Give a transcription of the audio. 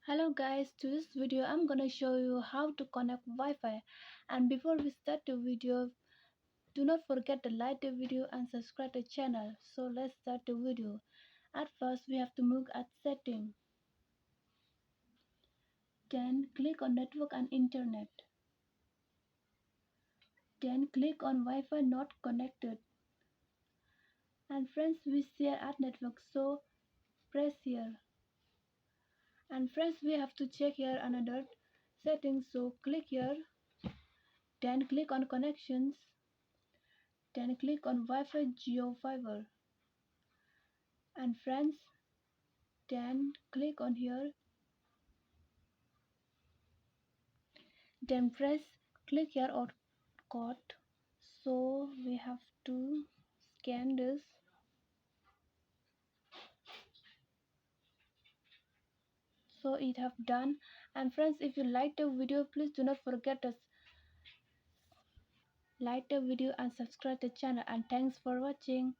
Hello guys, to this video I'm gonna show you how to connect Wi-Fi. And before we start the video, do not forget to like the video and subscribe the channel. So let's start the video. At first we have to look at setting. Then click on network and internet. Then click on Wi-Fi not connected. And friends, we share at network, so press here. And friends, we have to check here another setting, so click here. Then click on connections. Then click on Wi-Fi Geo Fiber. And friends, then click on here. Then press click here or code. So we have to scan this. So it have done. And friends, if you like the video, please do not forget to like the video and subscribe the channel. And thanks for watching.